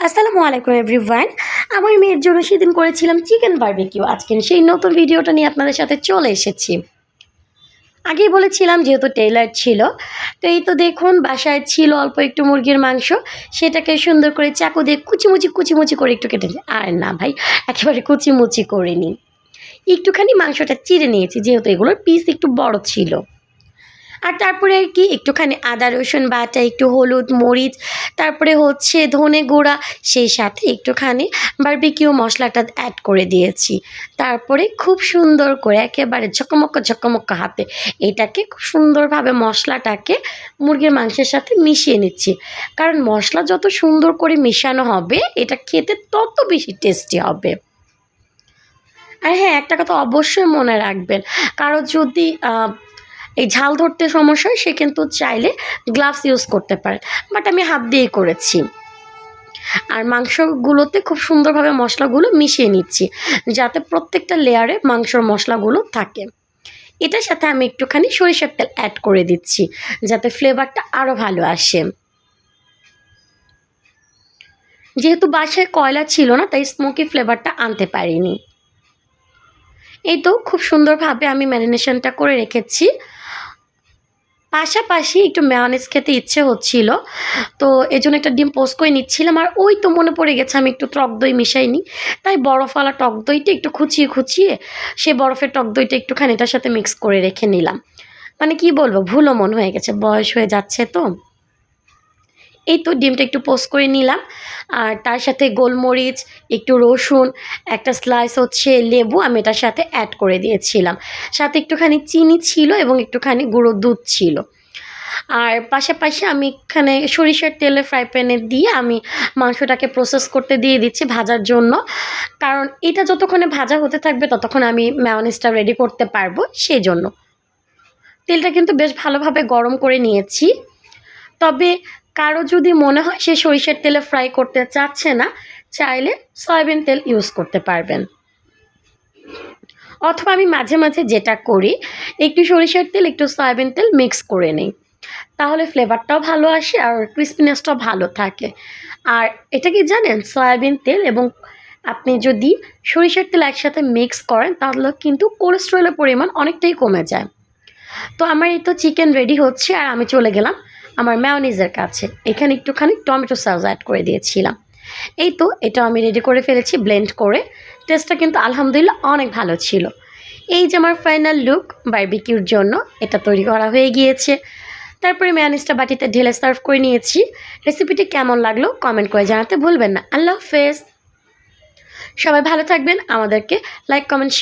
আসসালামু আলাইকুম এভরিওয়ান। আমার মেয়ের জন্য সেদিন করেছিলাম চিকেন বারবিকিউ। আজকে সেই নতুন ভিডিওটা নিয়ে আপনাদের সাথে চলে এসেছি। আগেই বলেছিলাম যেহেতু টেইলার ছিল, তো এই তো দেখুন বাসায় ছিল অল্প একটু মুরগির মাংস, সেটাকে সুন্দর করে চাকু দিয়ে কুচিমুচি করে একটু কেটে নিই। আর না ভাই, একেবারে কুচিমুচি করিনি, একটুখানি মাংসটা চিড়ে নিয়েছি যেহেতু এগুলোর পিস একটু বড় ছিল। আর তারপরে আর কি একটুখানি আদা রসুন বাটা, একটু হলুদ মরিচ, তারপরে হচ্ছে ধনে গুঁড়া, সেই সাথে একটুখানি বারবিকিউ মশলাটা অ্যাড করে দিয়েছি। তারপরে খুব সুন্দর করে একেবারে ঝকমক্কা হাতে এটাকে খুব সুন্দরভাবে মশলাটাকে মুরগির মাংসের সাথে মিশিয়ে নিচ্ছি। কারণ মশলা যত সুন্দর করে মেশানো হবে এটা খেতে তত বেশি টেস্টি হবে। আর হ্যাঁ, একটা কথা অবশ্যই মনে রাখবেন, কারো যদি এই ঝাল ধরতে সমস্যা হয় সে কিন্তু চাইলে গ্লাভস ইউজ করতে পারে, বাট আমি হাত দিয়েই করেছি। আর মাংসগুলোতে খুব সুন্দরভাবে মশলাগুলো মিশিয়ে নিচ্ছি যাতে প্রত্যেকটা লেয়ারে মাংসর মশলাগুলো থাকে। এটার সাথে আমি একটুখানি সরিষার তেল অ্যাড করে দিচ্ছি যাতে ফ্লেভারটা আরও ভালো আসে। যেহেতু বাসায় কয়লা ছিল না তাই স্মোকি ফ্লেভারটা আনতে পারিনি। এই তো খুব সুন্দরভাবে আমি ম্যারিনেশনটা করে রেখেছি। পাশাপাশি একটু মেয়োনিজ খেতে ইচ্ছে হচ্ছিল, তো এজন্য একটা ডিম পোস্ট করে নিচ্ছিলাম। আর ওই তো মনে পড়ে গেছে আমি একটু টক দই মিশাইনি, তাই বরফওয়ালা টক দইটা একটু খুচিয়ে সে বরফের টক দইটা একটুখানি এটার সাথে মিক্স করে রেখে নিলাম। মানে কি বলবো, ভুলও মন হয়ে গেছে, বয়স হয়ে যাচ্ছে তো। এই তো ডিমটা একটু পোস্ট করে নিলাম, আর তার সাথে গোলমরিচ, একটু রসুন, একটা স্লাইস হচ্ছে লেবু আমি এটার সাথে অ্যাড করে দিয়েছিলাম। সাথে একটুখানি চিনি ছিল এবং একটুখানি গুঁড়ো দুধ ছিল। আর পাশাপাশি আমি এখানে সরিষার তেলে ফ্রাই প্যানে দিয়ে আমি মাংসটাকে প্রসেস করতে দিয়ে দিচ্ছি ভাজার জন্য। কারণ এটা যতক্ষণে ভাজা হতে থাকবে ততক্ষণ আমি মেয়োনিজটা রেডি করতে পারবো, সেজন্য। তেলটা কিন্তু বেশ ভালোভাবে গরম করে নিয়েছি। তবে কারো যদি মনে হয় সে সরিষার তেলে ফ্রাই করতে চাচ্ছে না, চাইলে সয়াবিন তেল ইউজ করতে পারবেন। অথবা আমি মাঝে মাঝে যেটা করি, একটু সরিষার তেল একটু সয়াবিন তেল মিক্স করে নিই, তাহলে ফ্লেভারটাও ভালো আসে আর ক্রিসপিনেসটাও ভালো থাকে। আর এটা কি জানেন, সয়াবিন তেল এবং আপনি যদি সরিষার তেল একসাথে মিক্স করেন তাহলে কিন্তু কোলেস্টেরলের পরিমাণ অনেকটাই কমে যায়। তো আমার এই তো চিকেন রেডি হচ্ছে আর আমি চলে গেলাম আমার মেয়োনিজের কাছে। এখানে একটুখানি টমেটো সস অ্যাড করে দিয়েছিলাম। এই তো এটা আমি রেডি করে ফেলেছি ব্লেন্ড করে। টেস্টটা কিন্তু আলহামদুলিল্লাহ অনেক ভালো ছিল। এই যে আমার ফাইনাল লুক বারবিকিউর জন্য এটা তৈরি করা হয়ে গিয়েছে। তারপরে মেয়োনিজটা বাটিতে ঢেলে সার্ভ করে নিয়েছি। রেসিপিটি কেমন লাগলো কমেন্ট করে জানাতে ভুলবেন না। আল্লাহ হাফেজ। সবাই ভালো থাকবেন, আমাদেরকে লাইক কমেন্ট